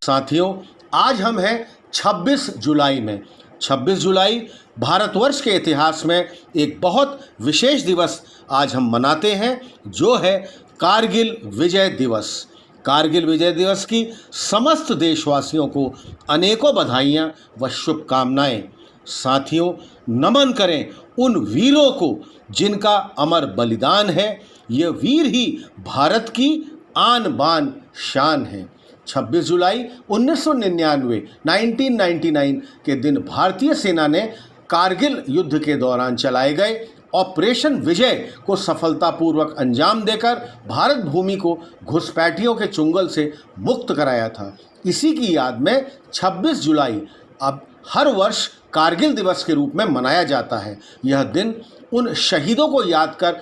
साथियों, आज हम हैं 26 जुलाई में। 26 जुलाई भारतवर्ष के इतिहास में एक बहुत विशेष दिवस आज हम मनाते हैं, जो है कारगिल विजय दिवस। कारगिल विजय दिवस की समस्त देशवासियों को अनेकों बधाइयाँ व शुभकामनाएं। साथियों, नमन करें उन वीरों को जिनका अमर बलिदान है। ये वीर ही भारत की आन बान शान है। 26 जुलाई 1999 1999 के दिन भारतीय सेना ने कारगिल युद्ध के दौरान चलाए गए ऑपरेशन विजय को सफलतापूर्वक अंजाम देकर भारत भूमि को घुसपैठियों के चुंगल से मुक्त कराया था। इसी की याद में 26 जुलाई अब हर वर्ष कारगिल दिवस के रूप में मनाया जाता है। यह दिन उन शहीदों को याद कर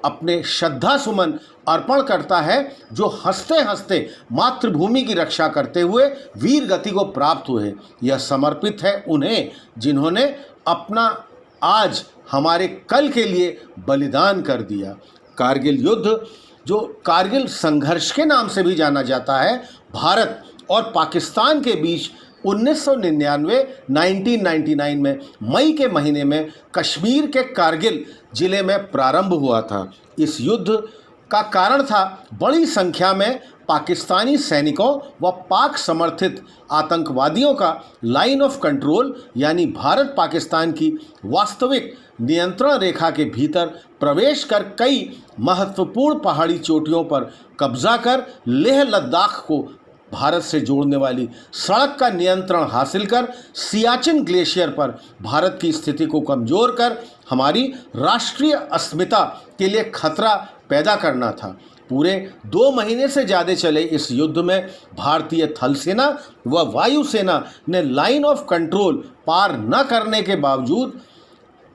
अपने श्रद्धा सुमन अर्पण करता है, जो हंसते हंसते मातृभूमि की रक्षा करते हुए वीर गति को प्राप्त हुए। यह समर्पित है उन्हें जिन्होंने अपना आज हमारे कल के लिए बलिदान कर दिया। कारगिल युद्ध, जो कारगिल संघर्ष के नाम से भी जाना जाता है, भारत और पाकिस्तान के बीच 1999 में मई के महीने में कश्मीर के कारगिल जिले में प्रारंभ हुआ था। इस युद्ध का कारण था बड़ी संख्या में पाकिस्तानी सैनिकों व पाक समर्थित आतंकवादियों का लाइन ऑफ कंट्रोल यानी भारत पाकिस्तान की वास्तविक नियंत्रण रेखा के भीतर प्रवेश कर कई महत्वपूर्ण पहाड़ी चोटियों पर कब्जा कर लेह लद्दाख को भारत से जोड़ने वाली सड़क का नियंत्रण हासिल कर सियाचिन ग्लेशियर पर भारत की स्थिति को कमज़ोर कर हमारी राष्ट्रीय अस्मिता के लिए खतरा पैदा करना था। पूरे 2 महीने से ज़्यादा चले इस युद्ध में भारतीय थल सेना व वायुसेना ने लाइन ऑफ कंट्रोल पार न करने के बावजूद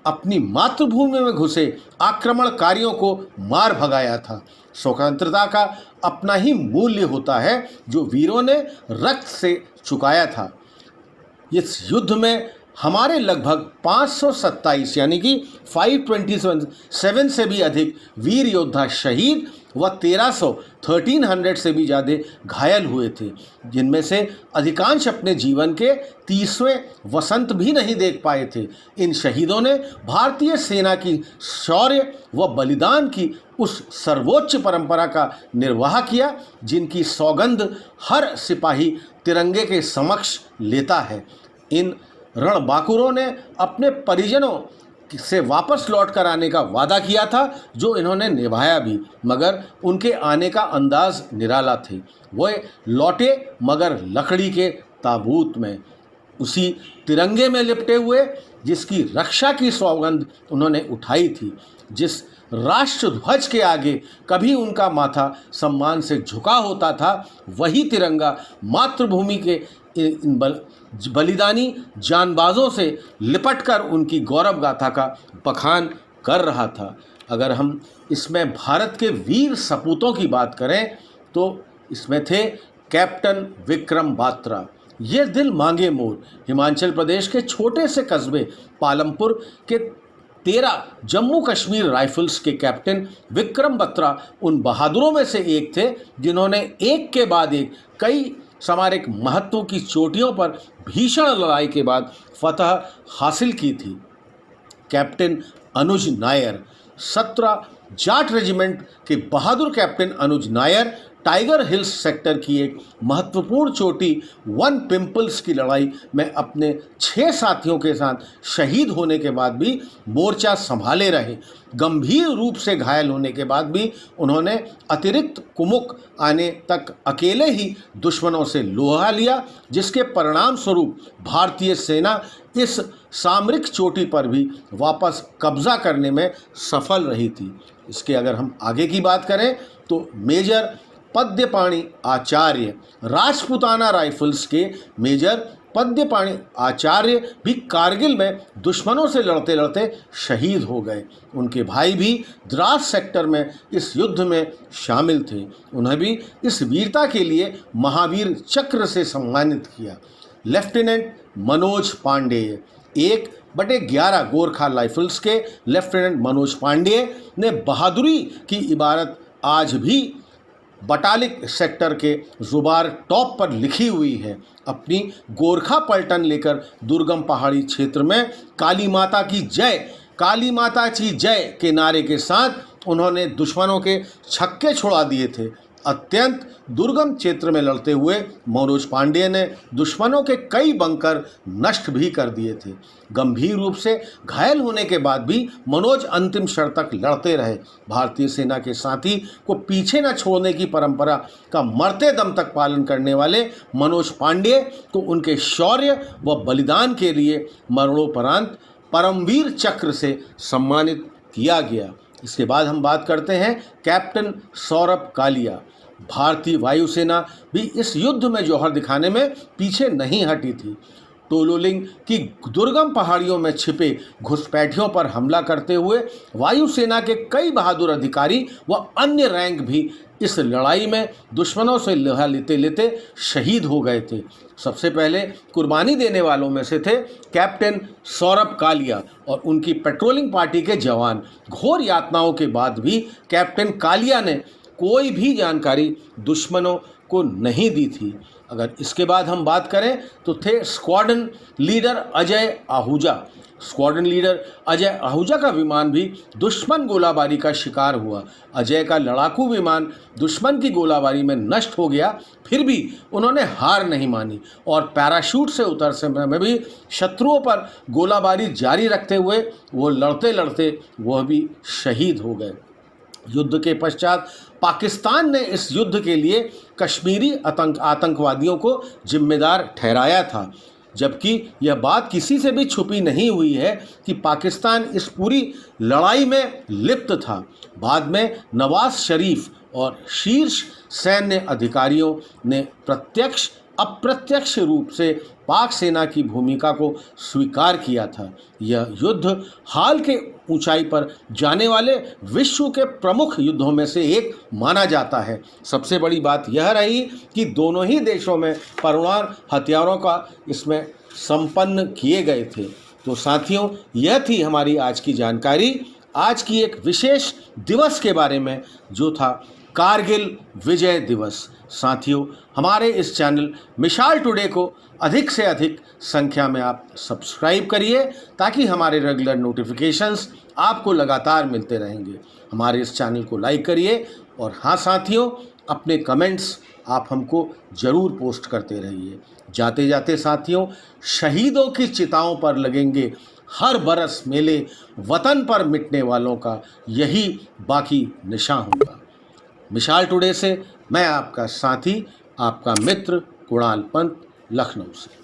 अपनी मातृभूमि में घुसे आक्रमणकारियों को मार भगाया था। स्वतंत्रता का अपना ही मूल्य होता है, जो वीरों ने रक्त से चुकाया था। इस युद्ध में हमारे लगभग 527 यानी कि 527 से भी अधिक वीर योद्धा शहीद व 1300 से भी ज़्यादा घायल हुए थे, जिनमें से अधिकांश अपने जीवन के 30वें वसंत भी नहीं देख पाए थे। इन शहीदों ने भारतीय सेना की शौर्य व बलिदान की उस सर्वोच्च परंपरा का निर्वाह किया, जिनकी सौगंध हर सिपाही तिरंगे के समक्ष लेता है। इन रणबांकुरों ने अपने परिजनों से वापस लौट कर आने का वादा किया था, जो इन्होंने निभाया भी, मगर उनके आने का अंदाज निराला थे। वह लौटे मगर लकड़ी के ताबूत में, उसी तिरंगे में लिपटे हुए जिसकी रक्षा की सौगंध उन्होंने उठाई थी। जिस राष्ट्रध्वज के आगे कभी उनका माथा सम्मान से झुका होता था, वही तिरंगा मातृभूमि के इन बलिदानी जानबाजों से लिपटकर उनकी गौरव गाथा का बखान कर रहा था। अगर हम इसमें भारत के वीर सपूतों की बात करें तो इसमें थे कैप्टन विक्रम बात्रा। ये दिल मांगे मोर हिमाचल प्रदेश के छोटे से कस्बे पालमपुर के 13 जम्मू कश्मीर राइफल्स के कैप्टन विक्रम बत्रा उन बहादुरों में से एक थे, जिन्होंने एक के बाद एक कई सामरिक महत्व की चोटियों पर भीषण लड़ाई के बाद फतह हासिल की थी। कैप्टन अनुज नायर 17 जाट रेजिमेंट के बहादुर कैप्टन अनुज नायर टाइगर हिल्स सेक्टर की एक महत्वपूर्ण चोटी वन पिंपल्स की लड़ाई में अपने 6 साथियों के साथ शहीद होने के बाद भी मोर्चा संभाले रहे। गंभीर रूप से घायल होने के बाद भी उन्होंने अतिरिक्त कुमुक आने तक अकेले ही दुश्मनों से लोहा लिया, जिसके परिणाम स्वरूप भारतीय सेना इस सामरिक चोटी पर भी वापस कब्जा करने में सफल रही थी। इसके अगर हम आगे की बात करें तो मेजर पद्यपाणी आचार्य राजपूताना राइफल्स के मेजर पद्यपाणी आचार्य भी कारगिल में दुश्मनों से लड़ते लड़ते शहीद हो गए। उनके भाई भी द्रास सेक्टर में इस युद्ध में शामिल थे। उन्हें भी इस वीरता के लिए महावीर चक्र से सम्मानित किया। लेफ्टिनेंट मनोज पांडे 1/11 गोरखा राइफल्स के लेफ्टिनेंट मनोज पांडे ने बहादुरी की इबारत आज भी बटालिक सेक्टर के जुबार टॉप पर लिखी हुई है। अपनी गोरखा पलटन लेकर दुर्गम पहाड़ी क्षेत्र में काली माता की जय, काली माता की जय के नारे के साथ उन्होंने दुश्मनों के छक्के छुड़ा दिए थे। अत्यंत दुर्गम क्षेत्र में लड़ते हुए मनोज पांडे ने दुश्मनों के कई बंकर नष्ट भी कर दिए थे। गंभीर रूप से घायल होने के बाद भी मनोज अंतिम क्षण तक लड़ते रहे। भारतीय सेना के साथी को पीछे न छोड़ने की परंपरा का मरते दम तक पालन करने वाले मनोज पांडे को उनके शौर्य व बलिदान के लिए मरणोपरांत परमवीर चक्र से सम्मानित किया गया। इसके बाद हम बात करते हैं कैप्टन सौरभ कालिया। भारतीय वायुसेना भी इस युद्ध में जौहर दिखाने में पीछे नहीं हटी थी। टोलोलिंग की दुर्गम पहाड़ियों में छिपे घुसपैठियों पर हमला करते हुए वायुसेना के कई बहादुर अधिकारी व अन्य रैंक भी इस लड़ाई में दुश्मनों से लोहा लेते लेते शहीद हो गए थे। सबसे पहले कुर्बानी देने वालों में से थे कैप्टन सौरभ कालिया और उनकी पेट्रोलिंग पार्टी के जवान। घोर यातनाओं के बाद भी कैप्टन कालिया ने कोई भी जानकारी दुश्मनों को नहीं दी थी। अगर इसके बाद हम बात करें तो थे squadron leader Ajay Ahuja. Squadron leader Ajay Ahuja का विमान भी दुश्मन गोलाबारी का शिकार हुआ। अजय का लड़ाकू विमान दुश्मन की गोलाबारी में नष्ट हो गया, फिर भी उन्होंने हार नहीं मानी और पैराशूट से उतर समय में भी शत्रुओं पर गोलाबारी जारी रखते हुए वो लड़ते लड़ते वह भी शहीद हो गए। युद्ध के पश्चात पाकिस्तान ने इस युद्ध के लिए कश्मीरी आतंकवादियों को जिम्मेदार ठहराया था, जबकि यह बात किसी से भी छुपी नहीं हुई है कि पाकिस्तान इस पूरी लड़ाई में लिप्त था। बाद में नवाज शरीफ और शीर्ष सैन्य अधिकारियों ने प्रत्यक्ष अप्रत्यक्ष रूप से पाक सेना की भूमिका को स्वीकार किया था। यह युद्ध हाल के ऊंचाई पर जाने वाले विश्व के प्रमुख युद्धों में से एक माना जाता है। सबसे बड़ी बात यह रही कि दोनों ही देशों में परमाणु हथियारों का इसमें संपन्न किए गए थे। तो साथियों, यह थी हमारी आज की जानकारी, आज की एक विशेष दिवस के बारे में जो था कारगिल विजय दिवस। साथियों, हमारे इस चैनल मिसाल टुडे को अधिक से अधिक संख्या में आप सब्सक्राइब करिए ताकि हमारे रेगुलर नोटिफिकेशंस आपको लगातार मिलते रहेंगे। हमारे इस चैनल को लाइक करिए और हाँ साथियों, अपने कमेंट्स आप हमको ज़रूर पोस्ट करते रहिए। जाते जाते साथियों, शहीदों की चिताओं पर लगेंगे हर बरस मेले, वतन पर मिटने वालों का यही बाकी निशान होगा। मिसाल टुडे से मैं आपका साथी, आपका मित्र कुणाल पंत, लखनऊ से।